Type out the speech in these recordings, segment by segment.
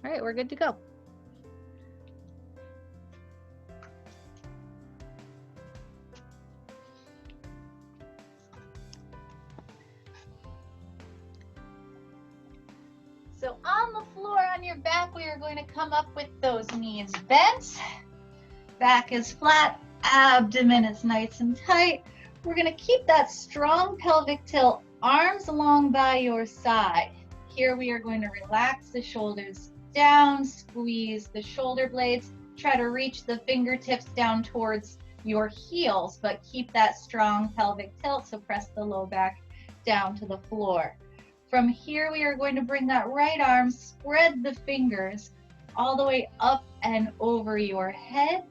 All right, we're good to go. So on the floor on your back, we are going to come up with those knees bent. Back is flat, abdomen is nice and tight. We're going to keep that strong pelvic tilt, arms along by your side. Here we are going to relax the shoulders down, squeeze the shoulder blades, try to reach the fingertips down towards your heels, but keep that strong pelvic tilt, so press the low back down to the floor. From here, we are going to bring that right arm, spread the fingers all the way up and over your head,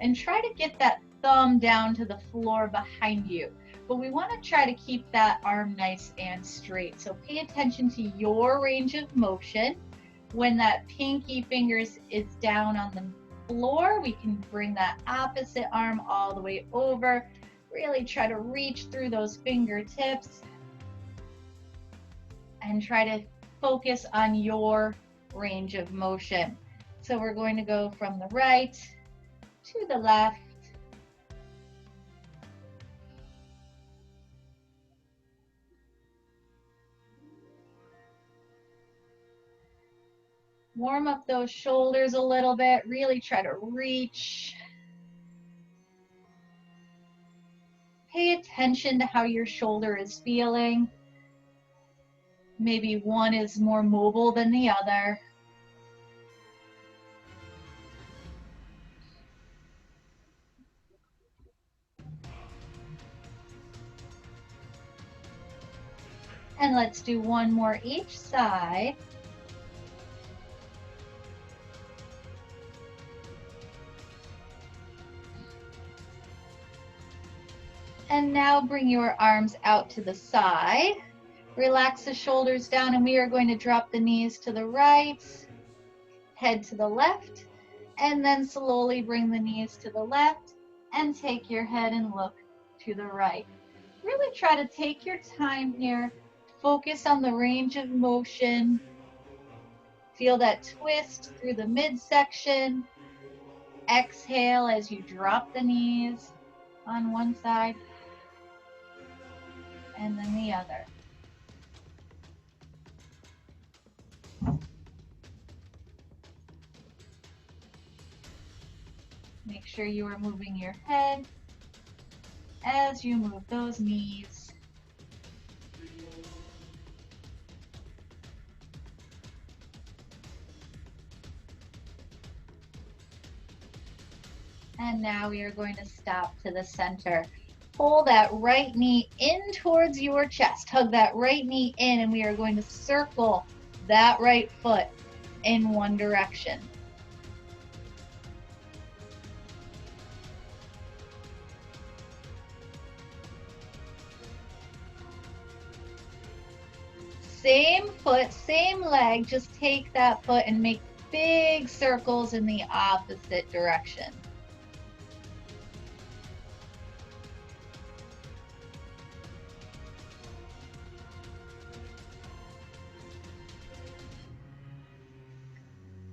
and try to get that thumb down to the floor behind you. But we want to try to keep that arm nice and straight. So pay attention to your range of motion. When that pinky fingers is down on the floor, we can bring that opposite arm all the way over. Really try to reach through those fingertips and try to focus on your range of motion. So we're going to go from the right to the left. Warm up those shoulders a little bit. Really try to reach. Pay attention to how your shoulder is feeling. Maybe one is more mobile than the other. And let's do one more each side. And now bring your arms out to the side. Relax the shoulders down, and we are going to drop the knees to the right, head to the left, and then slowly bring the knees to the left and take your head and look to the right. Really try to take your time here. Focus on the range of motion. Feel that twist through the midsection. Exhale as you drop the knees on one side and then the other. Make sure you are moving your head as you move those knees. And now we are going to stop to the center. Pull that right knee in towards your chest. Hug that right knee in, and we are going to circle that right foot in one direction. Same foot, same leg, just take that foot and make big circles in the opposite direction.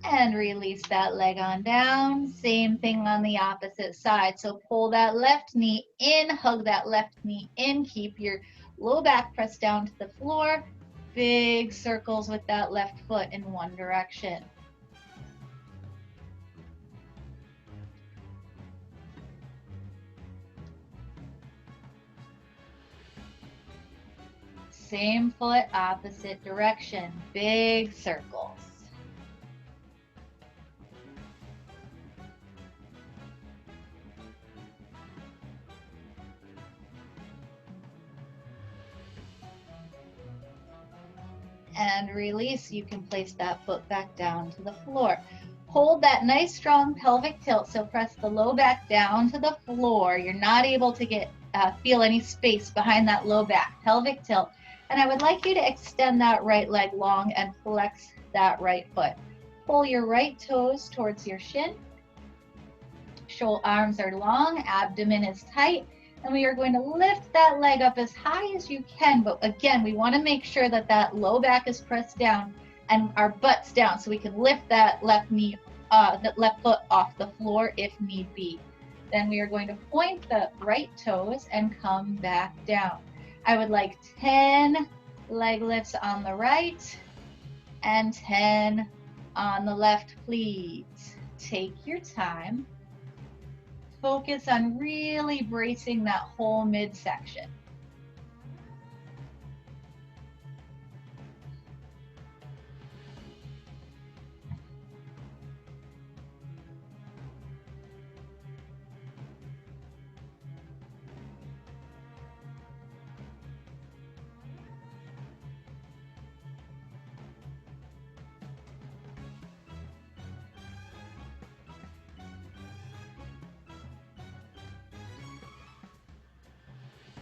And release that leg on down. Same thing on the opposite side. So pull that left knee in, hug that left knee in, keep your low back pressed down to the floor. Big circles with that left foot in one direction. Same foot, opposite direction. Big circles. And release. You can place that foot back down to the floor. Hold that nice strong pelvic tilt, so press the low back down to the floor. You're not able to feel any space behind that low back. Pelvic tilt. And I would like you to extend that right leg long and flex that right foot. Pull your right toes towards your shin. Arms are long, abdomen is tight. And we are going to lift that leg up as high as you can. But again, we want to make sure that that low back is pressed down and our butts down so we can lift that left knee, that left foot off the floor if need be. Then we are going to point the right toes and come back down. I would like 10 leg lifts on the right and 10 on the left, please. Take your time. Focus on really bracing that whole midsection.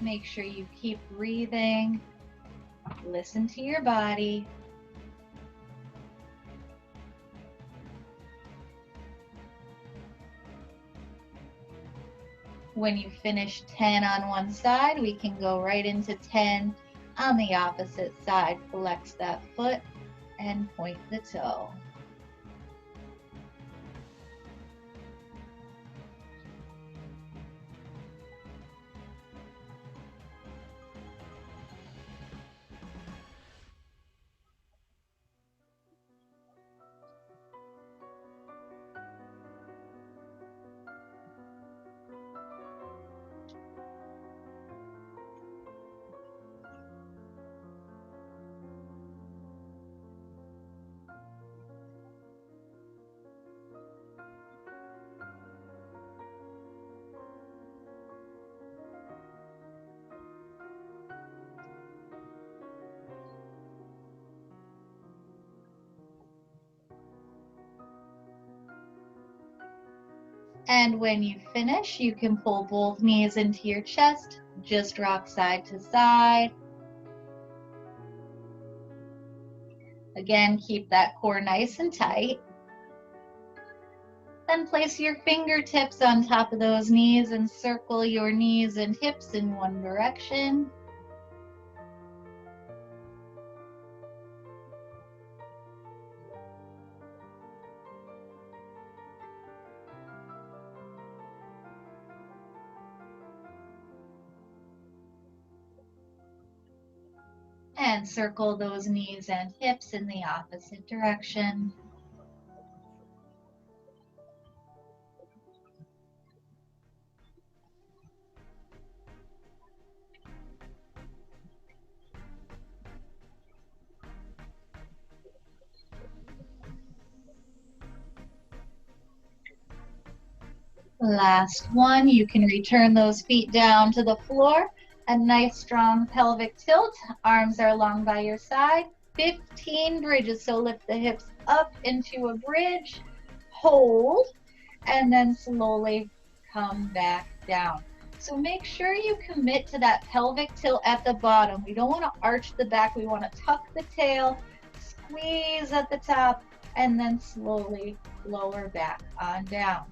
Make sure you keep breathing. Listen to your body. When you finish 10 on one side, we can go right into 10 on the opposite side. Flex that foot and point the toe. And when you finish, you can pull both knees into your chest, just rock side to side. Again, keep that core nice and tight. Then place your fingertips on top of those knees and circle your knees and hips in one direction. And circle those knees and hips in the opposite direction. Last one, you can return those feet down to the floor. A nice strong pelvic tilt. Arms are long by your side. 15 bridges, so lift the hips up into a bridge, hold, and then slowly come back down. So make sure you commit to that pelvic tilt at the bottom. We don't want to arch the back. We want to tuck the tail, squeeze at the top, and then slowly lower back on down.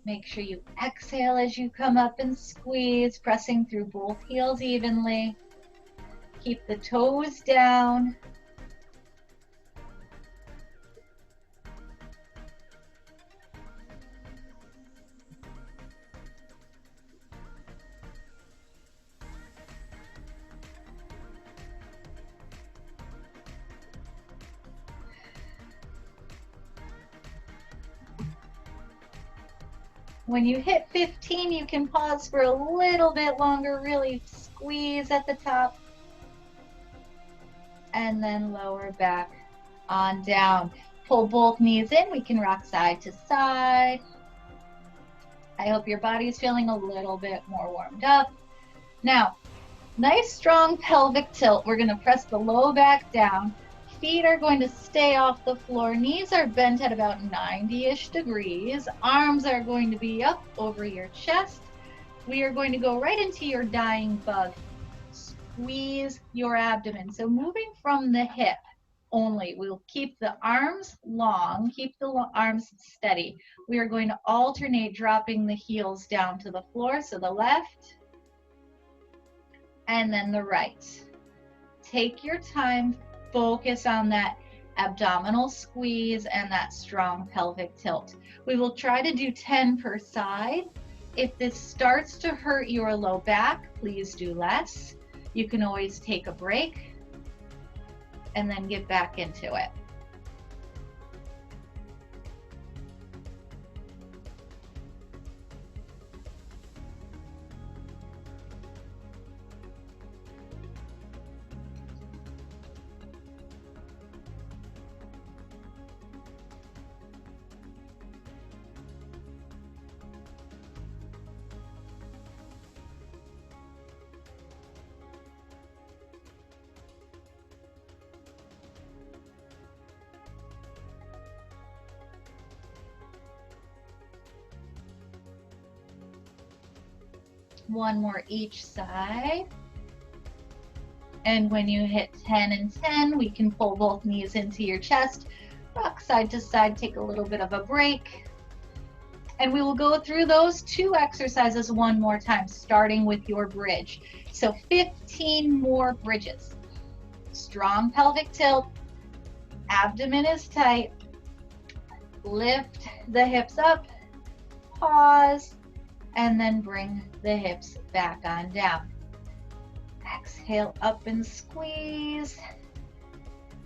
Make sure you exhale as you come up and squeeze, pressing through both heels evenly. Keep the toes down. When you hit 15, you can pause for a little bit longer, really squeeze at the top, and then lower back on down. Pull both knees in. We can rock side to side. I hope your body is feeling a little bit more warmed up. Now, nice strong pelvic tilt. We're going to press the low back down. Feet are going to stay off the floor. Knees are bent at about 90-ish degrees. Arms are going to be up over your chest. We are going to go right into your dying bug. Squeeze your abdomen. So moving from the hip only. We'll keep the arms long, keep the arms steady. We are going to alternate dropping the heels down to the floor. So the left and then the right. Take your time, focus on that abdominal squeeze and that strong pelvic tilt. We will try to do 10 per side. If this starts to hurt your low back, please do less. You can always take a break and then get back into it. One more each side. And when you hit 10 and 10, we can pull both knees into your chest, rock side to side, take a little bit of a break. And we will go through those 2 exercises one more time, starting with your bridge. So 15 more bridges. Strong pelvic tilt, abdomen is tight, lift the hips up, pause, and then bring the hips back on down. Exhale up and squeeze,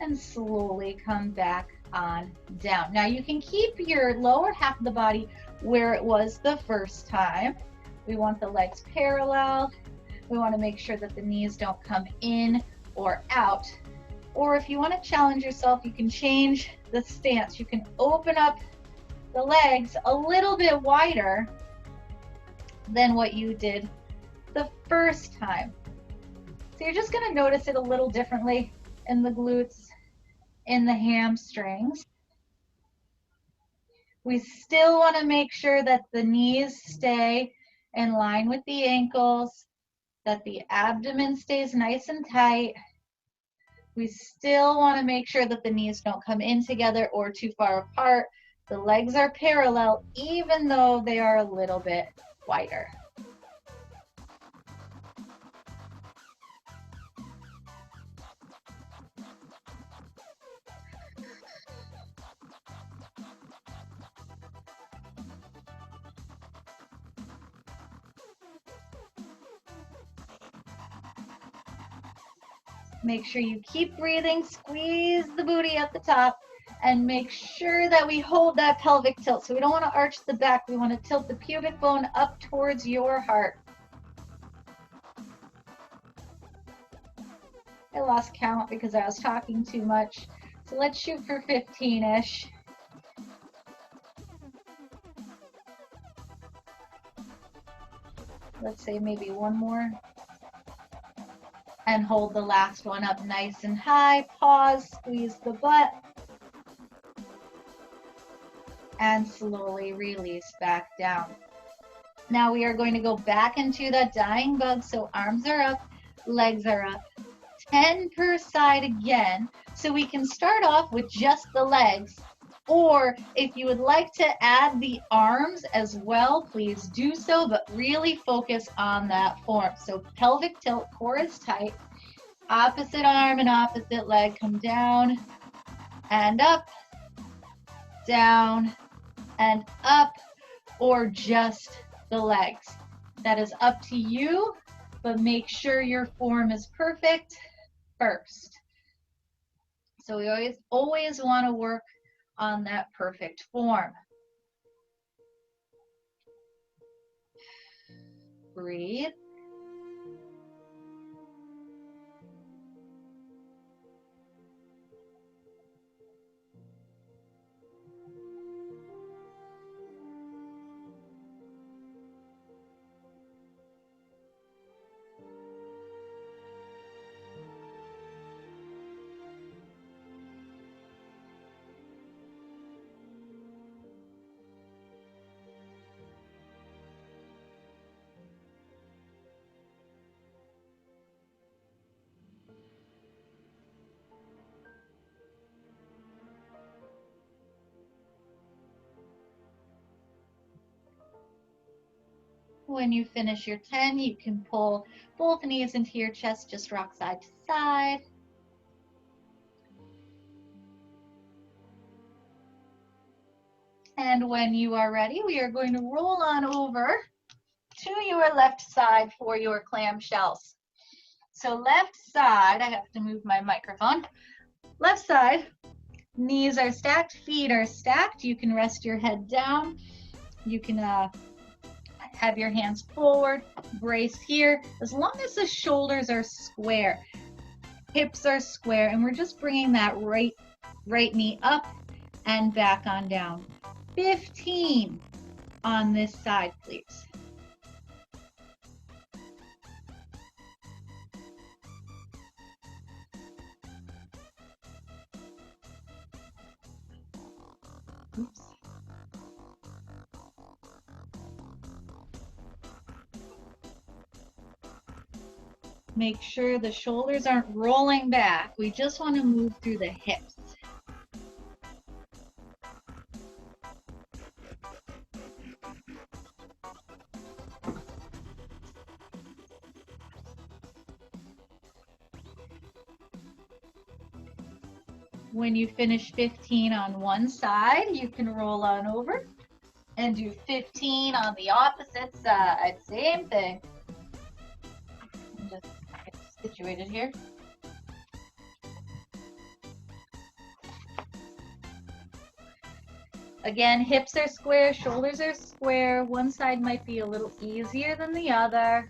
and slowly come back on down. Now you can keep your lower half of the body where it was the first time. We want the legs parallel. We want to make sure that the knees don't come in or out. Or if you want to challenge yourself, you can change the stance. You can open up the legs a little bit wider than what you did the first time. So you're just going to notice it a little differently in the glutes, in the hamstrings. We still want to make sure that the knees stay in line with the ankles, that the abdomen stays nice and tight. We still want to make sure that the knees don't come in together or too far apart. The legs are parallel, even though they are a little bit wider. Make sure you keep breathing, squeeze the booty at the top, and make sure that we hold that pelvic tilt. So we don't want to arch the back, we want to tilt the pubic bone up towards your heart. I lost count because I was talking too much. So let's shoot for 15-ish. Let's say maybe one more. And hold the last one up nice and high. Pause, squeeze the butt. And slowly release back down. Now we are going to go back into that dying bug. So arms are up, legs are up. 10 per side again. So we can start off with just the legs. Or if you would like to add the arms as well, please do so, but really focus on that form. So pelvic tilt, core is tight. Opposite arm and opposite leg come down and up, down and up, or just the legs. That is up to you, but make sure your form is perfect first. So we always want to work on that perfect form. Breathe. When you finish your 10, you can pull both knees into your chest, just rock side to side. And when you are ready, we are going to roll on over to your left side for your clamshells. So left side, I have to move my microphone. Left side, knees are stacked, feet are stacked. You can rest your head down. You can have your hands forward, brace here, as long as the shoulders are square, hips are square, and we're just bringing that right knee up and back on down. 15 on this side, please. Oops. Make sure the shoulders aren't rolling back. We just want to move through the hips. When you finish 15 on one side, you can roll on over and do 15 on the opposite side. Same thing. Just get situated here. Again, hips are square, shoulders are square. One side might be a little easier than the other.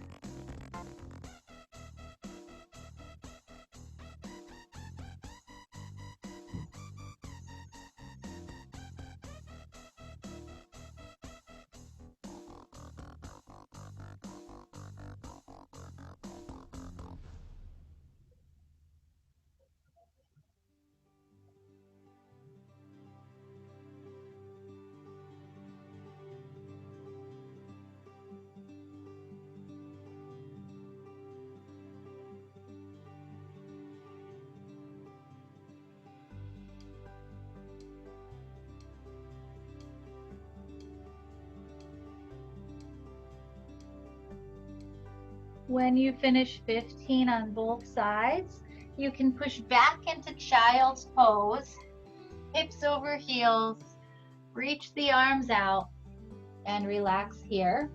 When you finish 15 on both sides, you can push back into child's pose, hips over heels, reach the arms out, and relax here.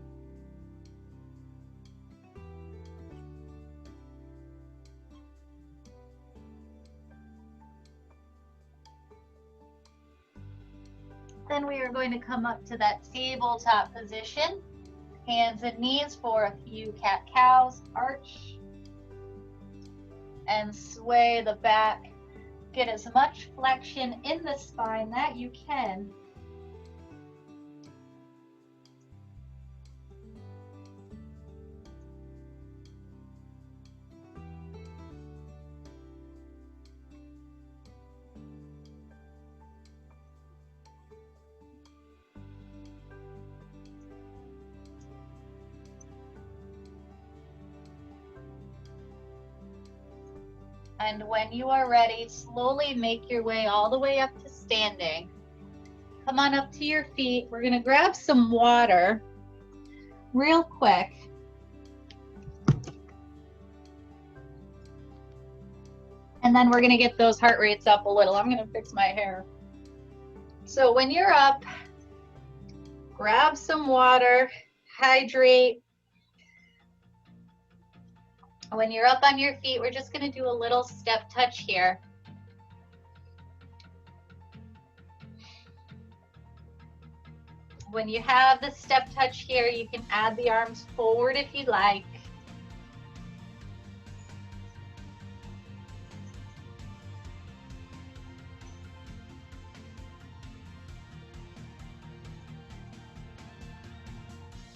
Then we are going to come up to that tabletop position. Hands and knees for a few cat-cows, arch, and sway the back. Get as much flexion in the spine that you can. And when you are ready, slowly make your way all the way up to standing. Come on up to your feet. We're going to grab some water real quick. And then we're going to get those heart rates up a little. I'm going to fix my hair. So when you're up, grab some water, hydrate. When you're up on your feet, we're just going to do a little step touch here. When you have the step touch here, you can add the arms forward if you'd like.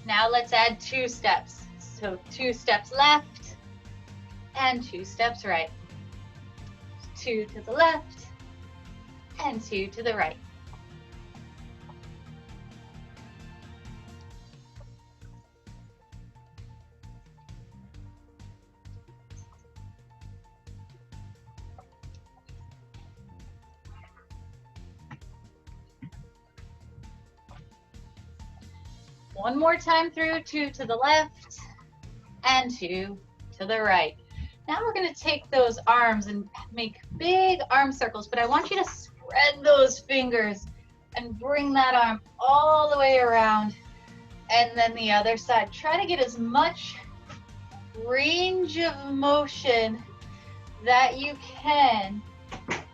Now let's add 2 steps. So 2 steps left and 2 steps right. 2 to the left and 2 to the right. One more time through, 2 to the left and 2 to the right. Now we're going to take those arms and make big arm circles, but I want you to spread those fingers and bring that arm all the way around. And then the other side. Try to get as much range of motion that you can.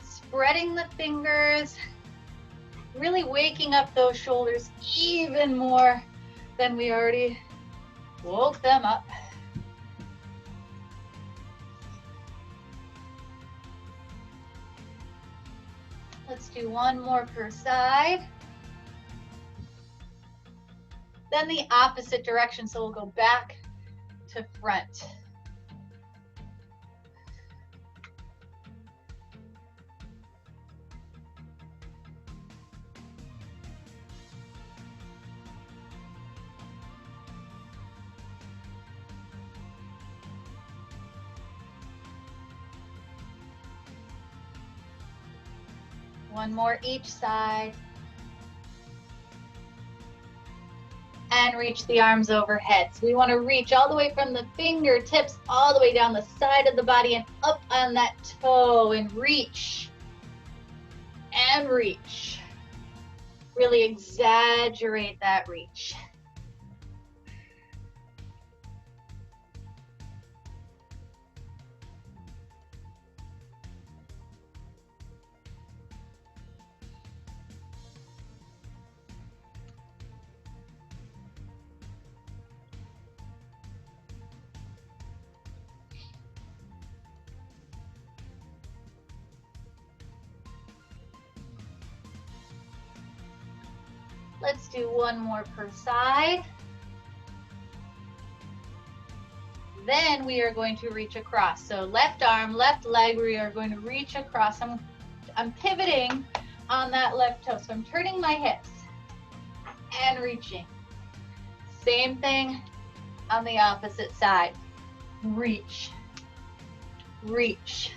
Spreading the fingers, really waking up those shoulders even more than we already woke them up. Let's do one more per side. Then the opposite direction, so we'll go back to front. One more each side. And reach the arms overhead. So we want to reach all the way from the fingertips all the way down the side of the body and up on that toe and reach. And reach. Really exaggerate that reach. Let's do one more per side. Then we are going to reach across. So left arm, left leg, we are going to reach across. I'm pivoting on that left toe. So I'm turning my hips and reaching. Same thing on the opposite side. Reach, reach.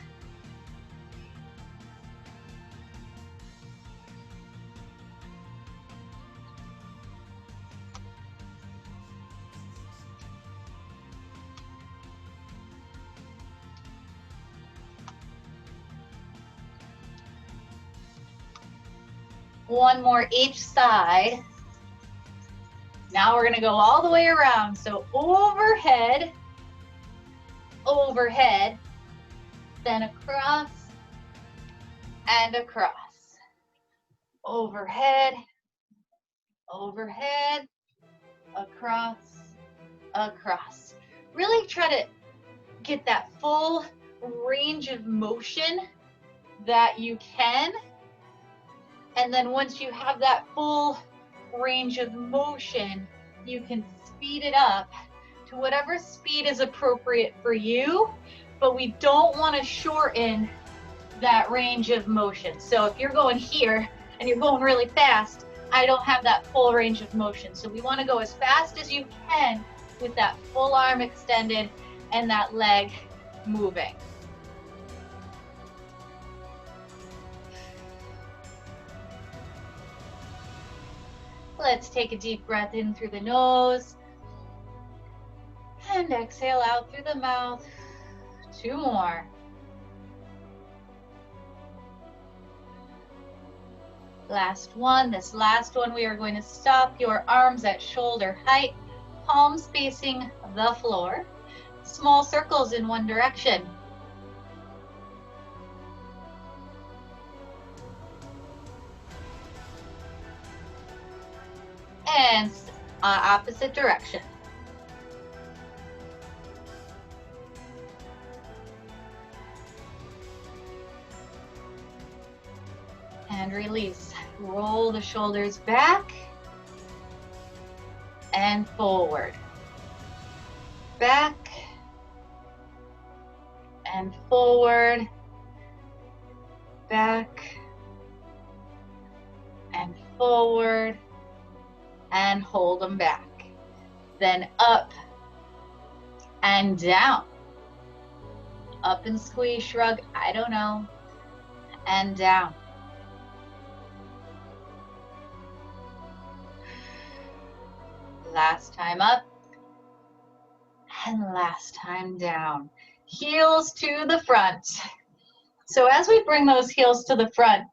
One more each side. Now we're going to go all the way around. So overhead, overhead, then across and across. Overhead, overhead, across, across. Really try to get that full range of motion that you can. And then once you have that full range of motion, you can speed it up to whatever speed is appropriate for you, but we don't want to shorten that range of motion. So if you're going here and you're going really fast, I don't have that full range of motion. So we want to go as fast as you can with that full arm extended and that leg moving. Let's take a deep breath in through the nose and exhale out through the mouth. 2 more. Last one. This last one, we are going to stop your arms at shoulder height, palms facing the floor, small circles in one direction. And opposite direction. And release. Roll the shoulders back and forward. Back and forward. Back and forward. And hold them back. Then up and down. Up and squeeze, shrug, I don't know. And down. Last time up. And last time down. Heels to the front. So as we bring those heels to the front,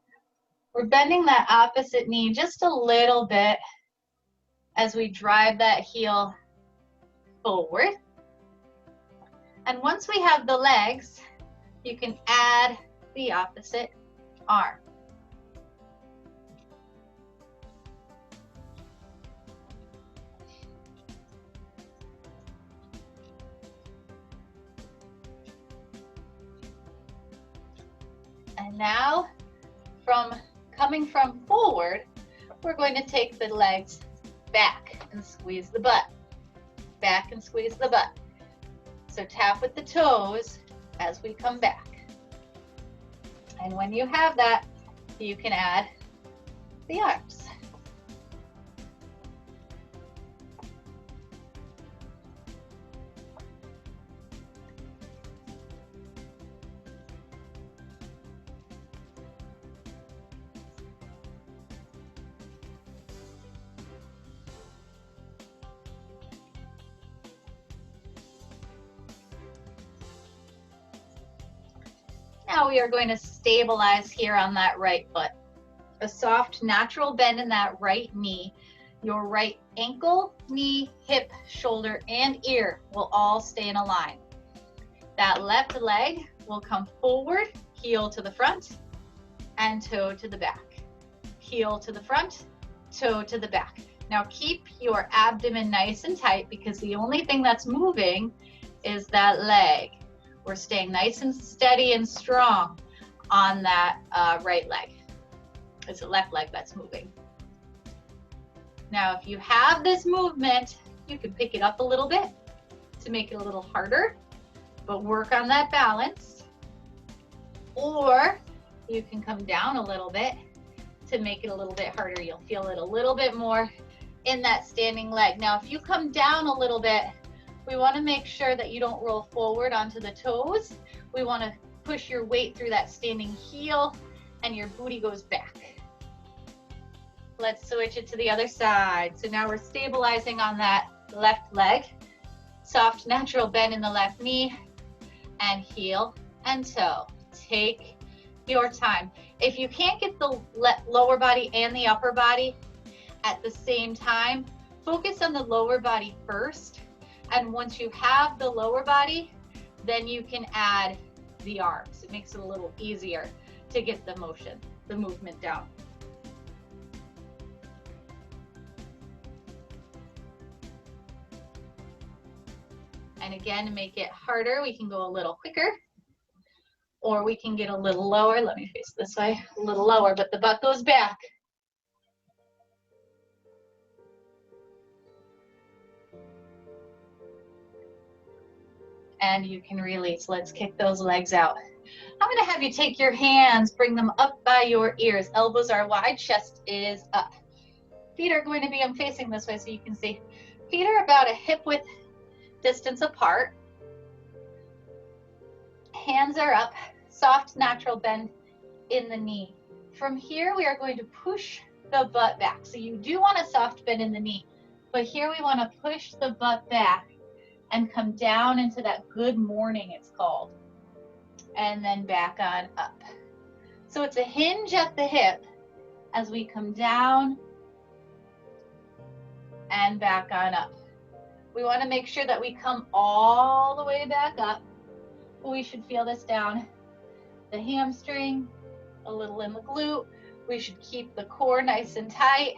we're bending that opposite knee just a little bit as we drive that heel forward. And once we have the legs, you can add the opposite arm. And now, coming from forward, we're going to take the legs back and squeeze the butt. Back and squeeze the butt. So tap with the toes as we come back. And when you have that, you can add the arms. Now we are going to stabilize here on that right foot. A soft, natural bend in that right knee. Your right ankle, knee, hip, shoulder, and ear will all stay in a line. That left leg will come forward, heel to the front, and toe to the back. Heel to the front, toe to the back. Now keep your abdomen nice and tight because the only thing that's moving is that leg. We're staying nice and steady and strong on that right leg. It's the left leg that's moving. Now, if you have this movement, you can pick it up a little bit to make it a little harder, but work on that balance. Or you can come down a little bit to make it a little bit harder. You'll feel it a little bit more in that standing leg. Now, if you come down a little bit, we want to make sure that you don't roll forward onto the toes. We want to push your weight through that standing heel and your booty goes back. Let's switch it to the other side. So now we're stabilizing on that left leg. Soft, natural bend in the left knee and heel and toe. Take your time. If you can't get the lower body and the upper body at the same time, focus on the lower body first. And once you have the lower body, then you can add the arms. It makes it a little easier to get the movement down. And again, to make it harder, we can go a little quicker, or we can get a little lower. Let me face this way, a little lower, but the butt goes back. And you can release. Let's kick those legs out. I'm going to have you take your hands, bring them up by your ears. Elbows are wide, chest is up. Feet are going to be, I'm facing this way so you can see. Feet are about a hip width distance apart. Hands are up, soft, natural bend in the knee. From here, we are going to push the butt back. So you do want a soft bend in the knee, but here we want to push the butt back and come down into that good morning, it's called, and then back on up. So it's a hinge at the hip as we come down and back on up. We want to make sure that we come all the way back up. We should feel this down the hamstring, a little in the glute. We should keep the core nice and tight.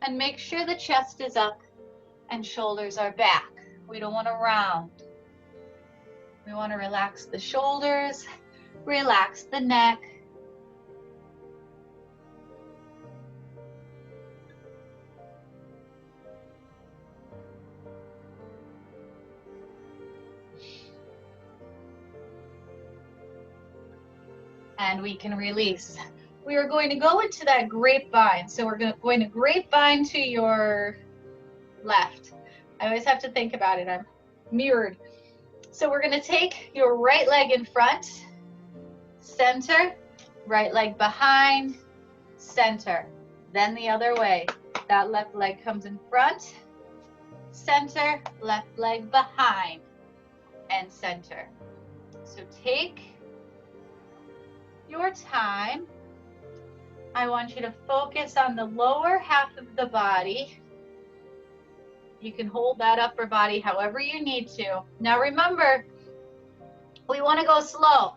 And make sure the chest is up and shoulders are back. We don't want to round. We want to relax the shoulders, relax the neck. And we can release. We are going to go into that grapevine. So we're going to grapevine to your left. I always have to think about it. I'm mirrored. So we're going to take your right leg in front, center, Right leg behind, center. Then the other way. That left leg comes in front, center, left leg behind, and center. So take your time. I want you to focus on the lower half of the body. You can hold that upper body however you need to. Now remember, we want to go slow.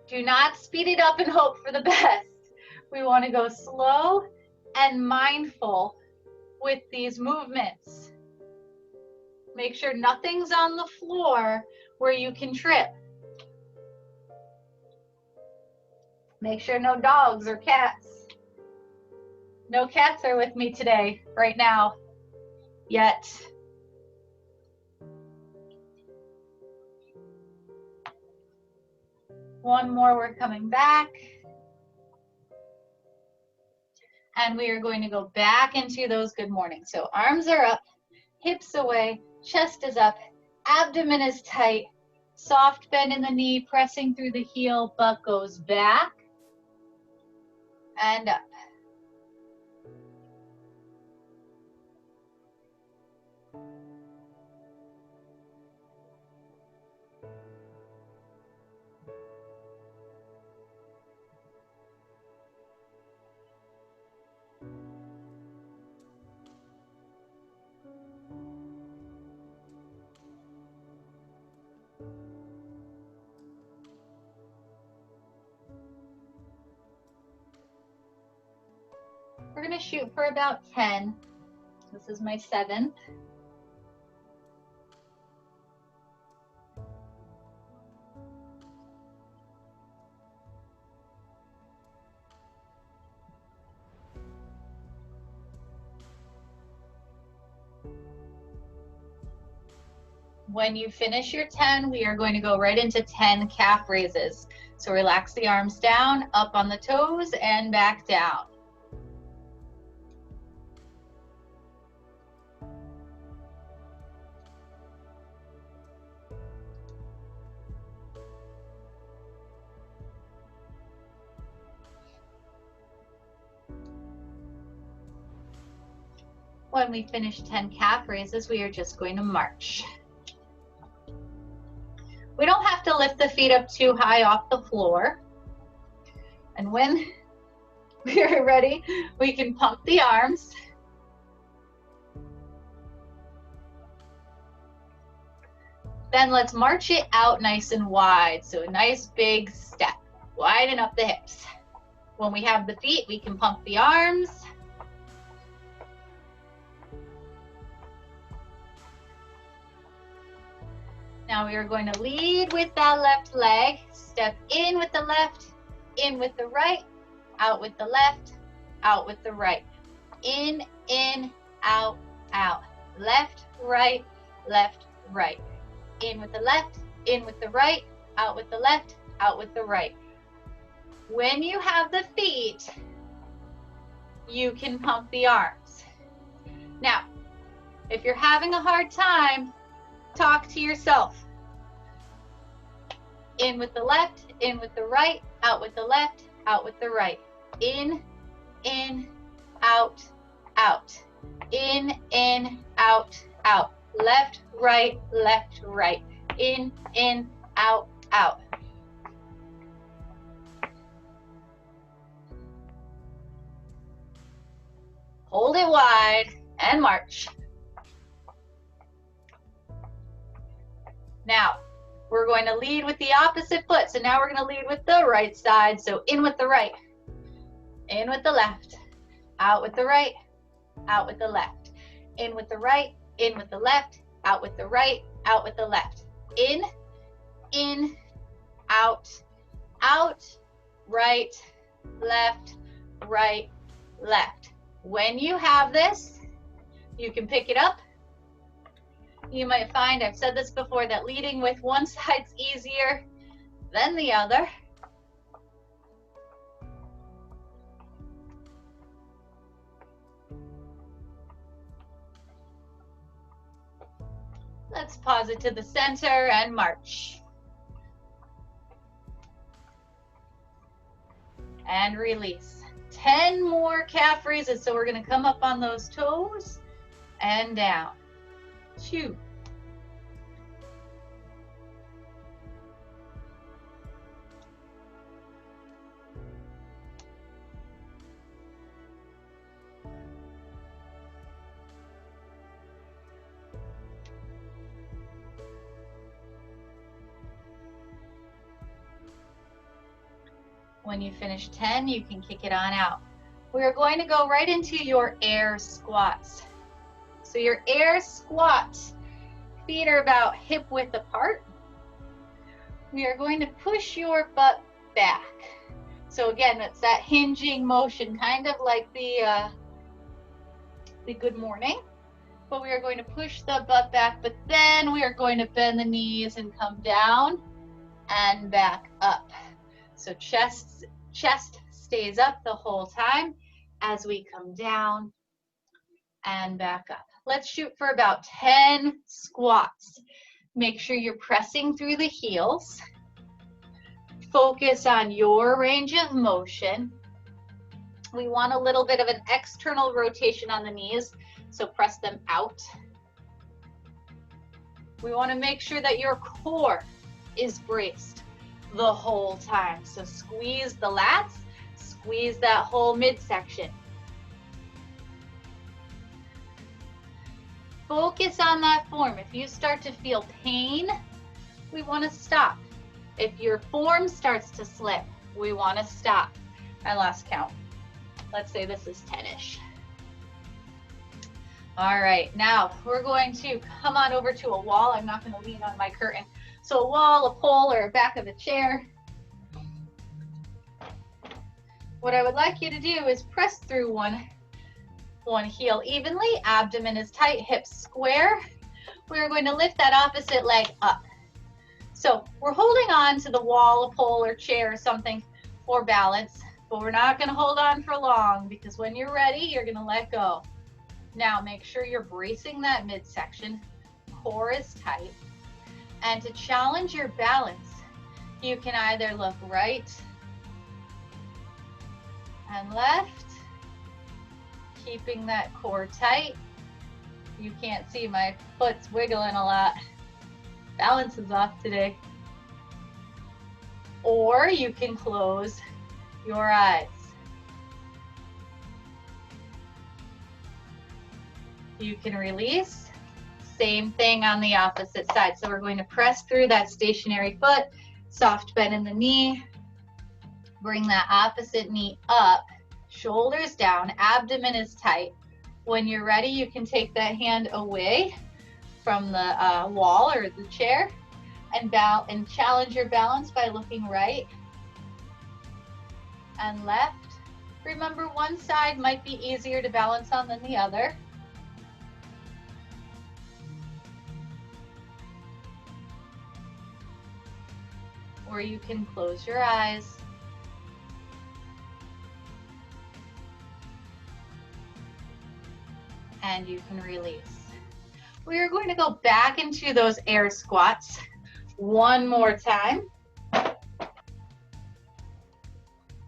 Do not speed it up and hope for the best. We want to go slow and mindful with these movements. Make sure nothing's on the floor where you can trip. Make sure no dogs or cats. No cats are with me today, right now, yet. One more, we're coming back. And we are going to go back into those good mornings. So arms are up, hips away, chest is up, abdomen is tight, soft bend in the knee, pressing through the heel, butt goes back and up. We're going to shoot for about 10. This is my 7th. When you finish your 10, we are going to go right into 10 calf raises. So relax the arms down, up on the toes, and back down. When we finish 10 calf raises, we are just going to march. We don't have to lift the feet up too high off the floor. And when we are ready, we can pump the arms. Then let's march it out nice and wide. So a nice big step, widen up the hips. When we have the feet, we can pump the arms. Now we are going to lead with that left leg. Step in with the left, in with the right, out with the left, out with the right. In, out, out. Left, right, right. In with the left, in with the right, out with the left, out with the right. When you have the feet, you can pump the arms. Now, if you're having a hard time, talk to yourself. In with the left, in with the right, out with the left, out with the right. In, out, out. In, out, out. Left, right, right. In, out, out. Hold it wide and march. Now, we're going to lead with the opposite foot. So now we're going to lead with the right side. So in with the right, in with the left, out with the right, out with the left. In with the right, in with the left, out with the right, out with the left. In, out, out, right, left, left. When you have this, you can pick it up. You might find, I've said this before, that leading with one side's easier than the other. Let's pause it to the center and march. and release. 10 more calf raises. So we're going to come up on those toes and down. 2. When you finish 10, you can kick it on out. We're going to go right into your air squats. So your air squats, feet are about hip width apart. We are going to push your butt back. So again, it's that hinging motion, kind of like the good morning. But we are going to push the butt back, but then we are going to bend the knees and come down and back up. So chest stays up the whole time as we come down and back up. Let's shoot for about 10 squats. Make sure you're pressing through the heels. Focus on your range of motion. We want a little bit of an external rotation on the knees, so press them out. We want to make sure that your core is braced the whole time. So squeeze the lats, squeeze that whole midsection. Focus on that form. If you start to feel pain, we want to stop. If your form starts to slip, we want to stop. I lost count. Let's say this is 10-ish. All right, now we're going to come on over to a wall. I'm not going to lean on my curtain. So a wall, a pole, or a back of a chair. What I would like you to do is press through one heel evenly, abdomen is tight, hips square. We're going to lift that opposite leg up. So we're holding on to the wall, a pole, or chair or something for balance, but we're not going to hold on for long because when you're ready, you're going to let go. Now make sure you're bracing that midsection, core is tight. And to challenge your balance, you can either look right and left, keeping that core tight. You can't see my foot's wiggling a lot. Balance is off today. Or you can close your eyes. You can release. Same thing on the opposite side. So we're going to press through that stationary foot, soft bend in the knee, bring that opposite knee up, shoulders down, abdomen is tight. When you're ready, you can take that hand away from the wall or the chair and challenge your balance by looking right and left. Remember, one side might be easier to balance on than the other. Or you can close your eyes. And you can release. We are going to go back into those air squats one more time.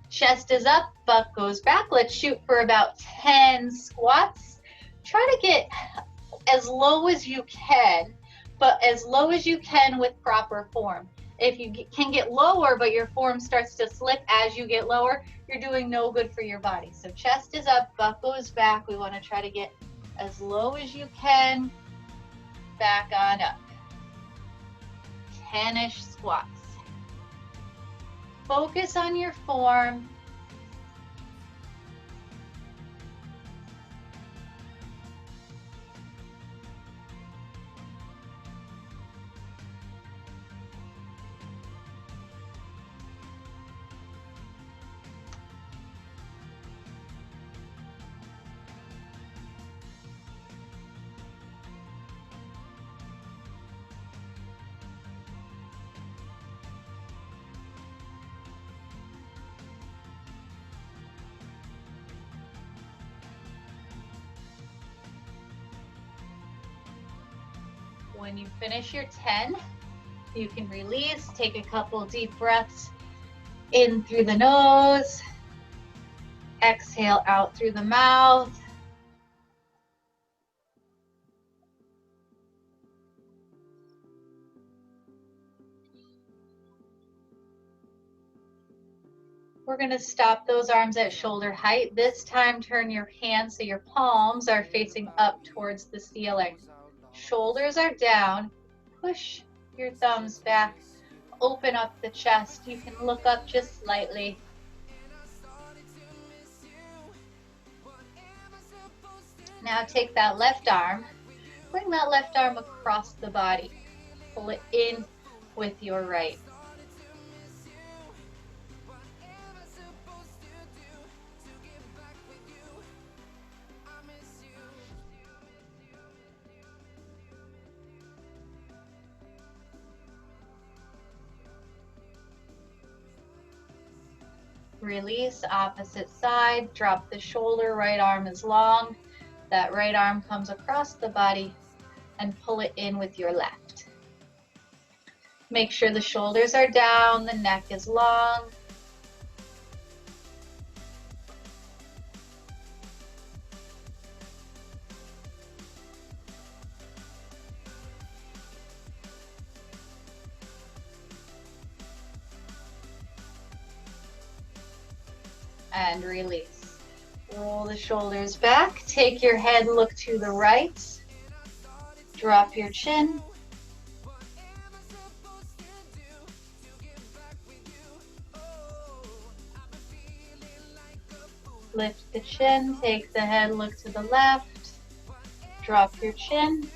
Chest is up, butt goes back. Let's shoot for about 10 squats. Try to get as low as you can, but as low as you can with proper form. If you can get lower, but your form starts to slip as you get lower, you're doing no good for your body. So chest is up, butt goes back. We want to try to get as low as you can, back on up. 10-ish squats. Focus on your form. When you finish your 10, you can release, take a couple deep breaths in through the nose Exhale out through the mouth. We're going to stop those arms at shoulder height. This time, turn your hands so your palms are facing up towards the ceiling. Shoulders are down. Push your thumbs back. Open up the chest. You can look up just slightly. Now take that left arm. Bring that left arm across the body. Pull it in with your right. Release, opposite side, drop the shoulder, right arm is long. That right arm comes across the body and pull it in with your left. Make sure the shoulders are down, the neck is long. And release. Roll the shoulders back. Take your head, look to the right. Drop your chin. Lift the chin. Take the head, look to the left. Drop your chin.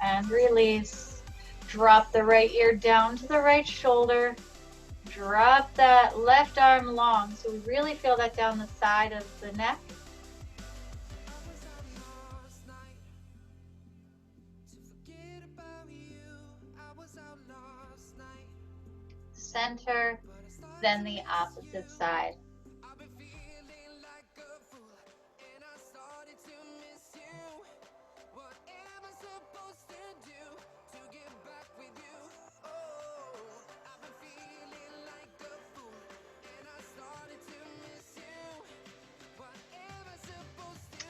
And release. Drop the right ear down to the right shoulder. Drop that left arm long. So we really feel that down the side of the neck. Center, then the opposite side.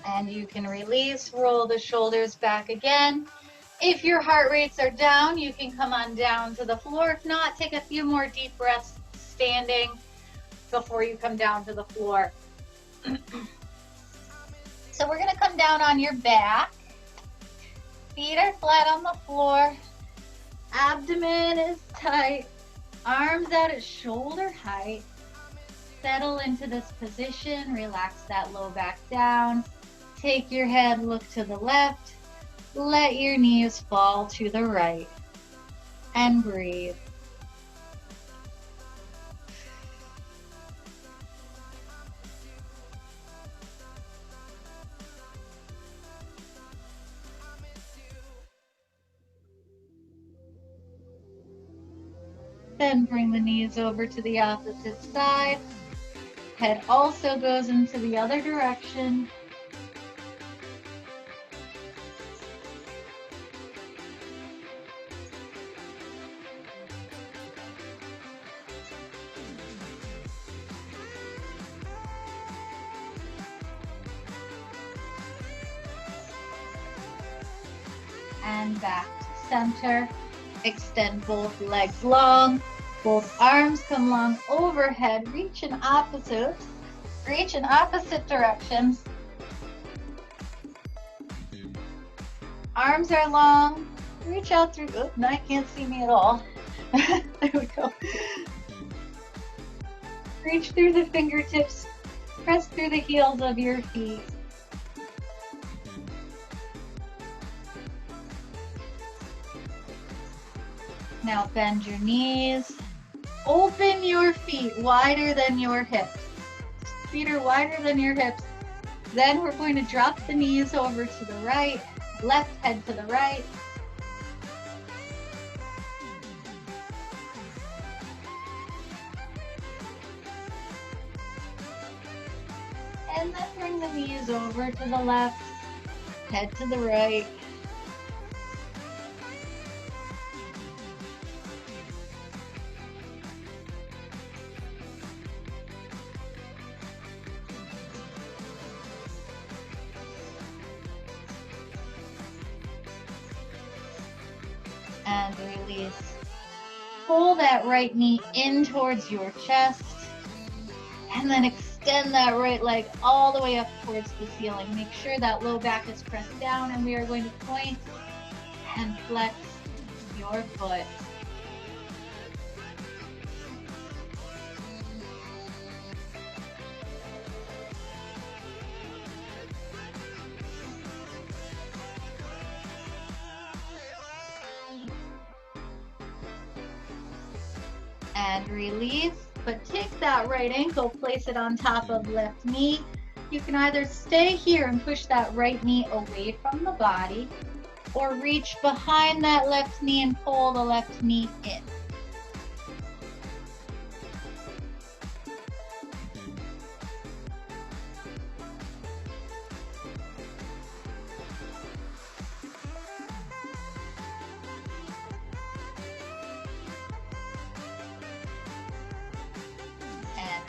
And you can release, roll the shoulders back again. If your heart rates are down, you can come on down to the floor. If not, take a few more deep breaths standing before you come down to the floor. So we're going to come down on your back. Feet are flat on the floor. Abdomen is tight. Arms out at shoulder height. Settle into this position. Relax that low back down. Take your head, look to the left. Let your knees fall to the right. And breathe. Then bring the knees over to the opposite side. Head also goes into the other direction. And back to center. Extend both legs long. Both arms come long overhead. Reach in opposite directions. Arms are long. Reach out through. Oh, now I can't see me at all. There we go. Reach through the fingertips. Press through the heels of your feet. Now bend your knees. Open your feet wider than your hips. Feet are wider than your hips. Then we're going to drop the knees over to the right, left head to the right. And then bring the knees over to the left, head to the right. And release. Pull that right knee in towards your chest, and then extend that right leg all the way up towards the ceiling. Make sure that low back is pressed down, and we are going to point and flex your foot. And release, but take that right ankle, place it on top of left knee. You can either stay here and push that right knee away from the body, or reach behind that left knee and pull the left knee in.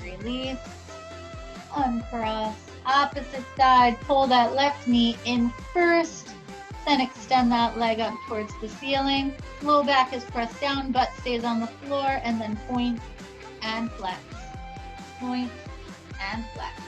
Release, uncross, opposite side, pull that left knee in first, then extend that leg up towards the ceiling. Low back is pressed down, butt stays on the floor, and then point and flex. Point and flex.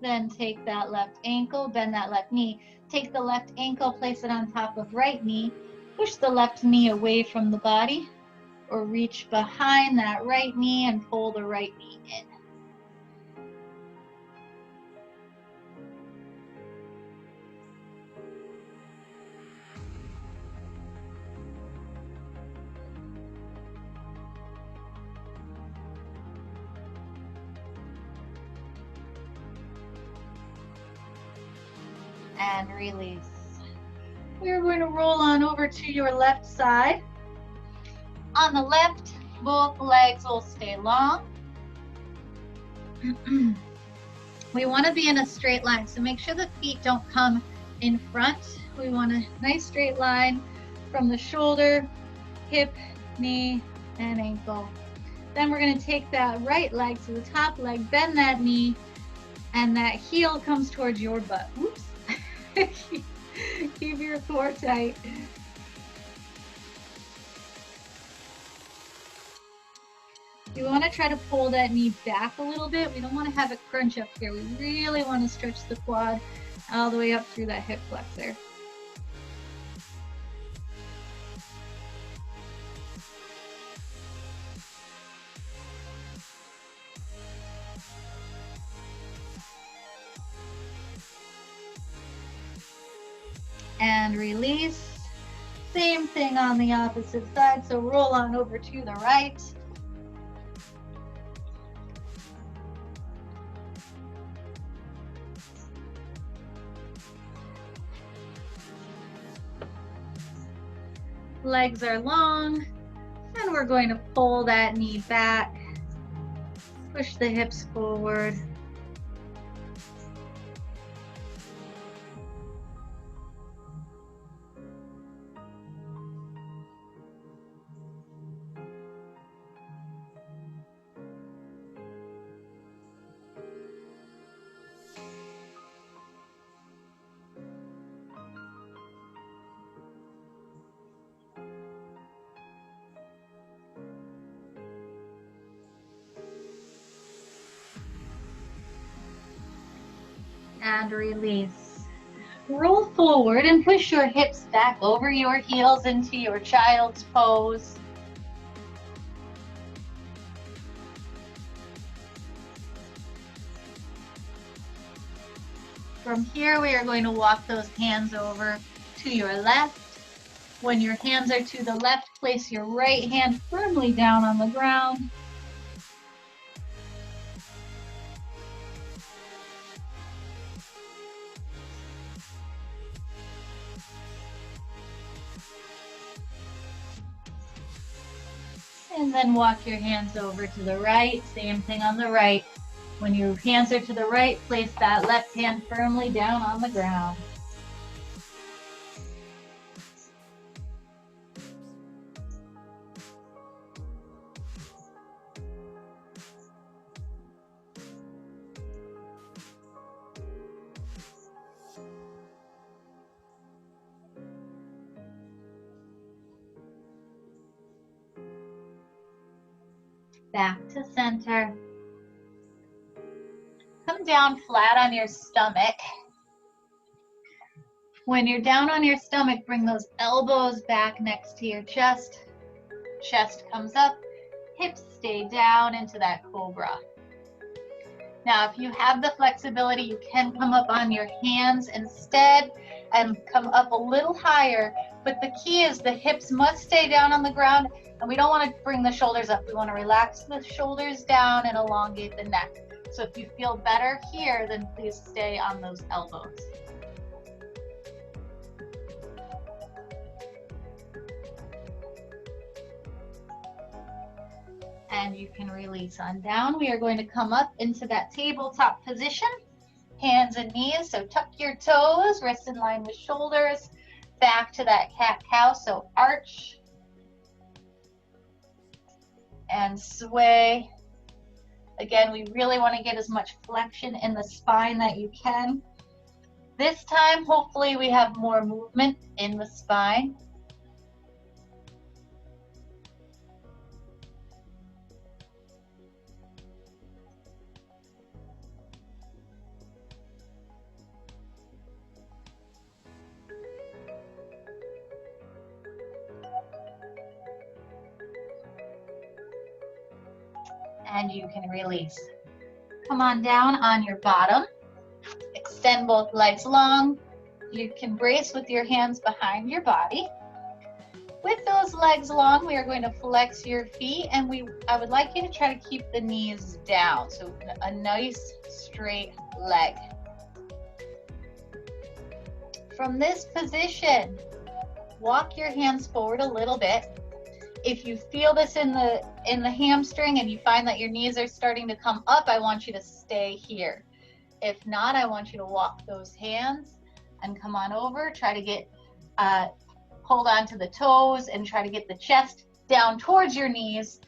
Then take that left ankle, bend that left knee. Take the left ankle, place it on top of right knee. Push the left knee away from the body, or reach behind that right knee and pull the right knee in. And release. We're going to roll on over to your left side. On the left, both legs will stay long. We want to be in a straight line, so make sure the feet don't come in front. We want a nice straight line from the shoulder, hip, knee, and ankle. Then we're going to take that right leg to the top leg, bend that knee, and that heel comes towards your butt. Oops. Keep your core tight. You want to try to pull that knee back a little bit. We don't want to have it crunch up here. We really want to stretch the quad all the way up through that hip flexor. And release. Same thing on the opposite side, so roll on over to the right. Legs are long, and we're going to pull that knee back, push the hips forward. And release. Roll forward and push your hips back over your heels into your child's pose. From here, we are going to walk those hands over to your left. When your hands are to the left, place your right hand firmly down on the ground. And then walk your hands over to the right. Same thing on the right. When your hands are to the right, place that left hand firmly down on the ground. Back to center. Come down flat on your stomach. When you're down on your stomach, bring those elbows back next to your chest. Chest comes up, hips stay down into that cobra. Now, if you have the flexibility, you can come up on your hands instead and come up a little higher. But the key is the hips must stay down on the ground, and we don't want to bring the shoulders up. We want to relax the shoulders down and elongate the neck. So if you feel better here, then please stay on those elbows. And you can release on down. We are going to come up into that tabletop position, hands and knees. So tuck your toes, wrists in line with shoulders, back to that cat-cow. So arch and sway. Again, we really want to get as much flexion in the spine that you can. This time, hopefully we have more movement in the spine. And you can release. Come on down on your bottom. Extend both legs long. You can brace with your hands behind your body. With those legs long, we are going to flex your feet, and I would like you to try to keep the knees down. So a nice straight leg. From this position, walk your hands forward a little bit. If you feel this in the hamstring and you find that your knees are starting to come up, I want you to stay here. If not, I want you to walk those hands and come on over. Try to get, hold on to the toes and try to get the chest down towards your knees.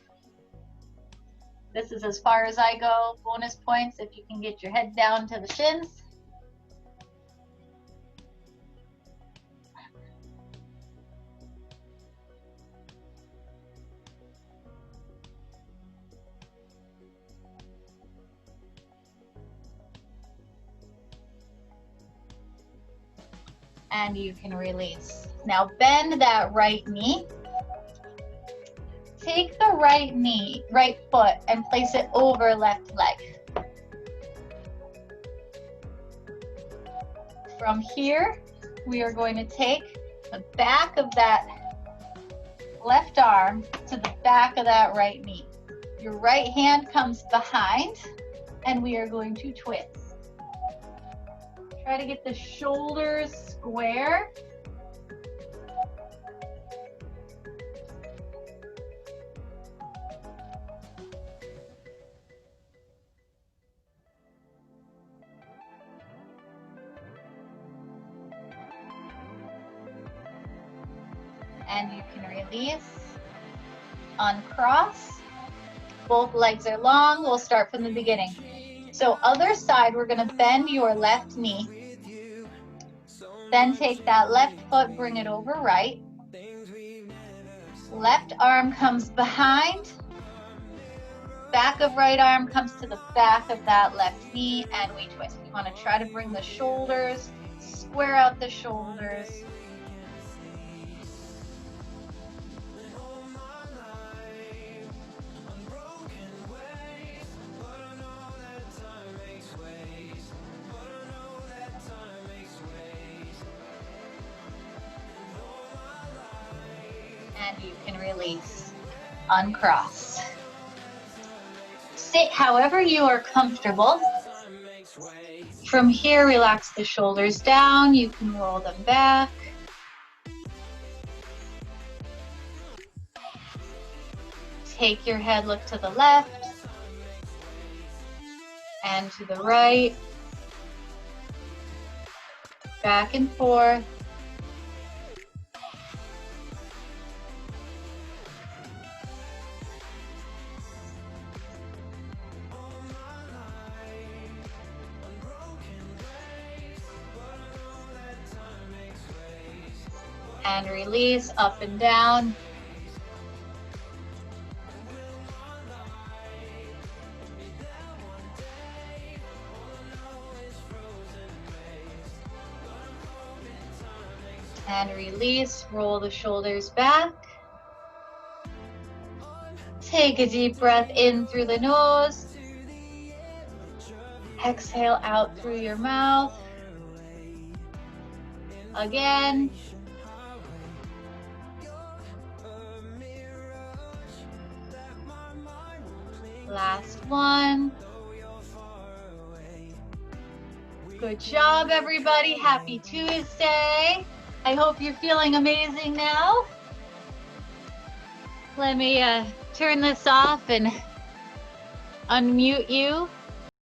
This is as far as I go. Bonus points if you can get your head down to the shins. And you can release. Now bend that right knee. Take the right foot and place it over left leg. From here, we are going to take the back of that left arm to the back of that right knee. Your right hand comes behind, and we are going to twist. Try to get the shoulders square. And you can release. Uncross. Both legs are long. We'll start from the beginning. So other side, we're going to bend your left knee. Then take that left foot, bring it over right. Left arm comes behind. Back of right arm comes to the back of that left knee, and we twist. We want to try to bring the shoulders, square out the shoulders. And you can release, uncross. Sit however you are comfortable. From here, relax the shoulders down. You can roll them back. take your head, look to the left and to the right, back and forth. And release up and down. And release, roll the shoulders back. Take a deep breath in through the nose. Exhale out through your mouth. Again. Last one. Good job, everybody. Happy Tuesday. I hope you're feeling amazing now. Let me turn this off and unmute you.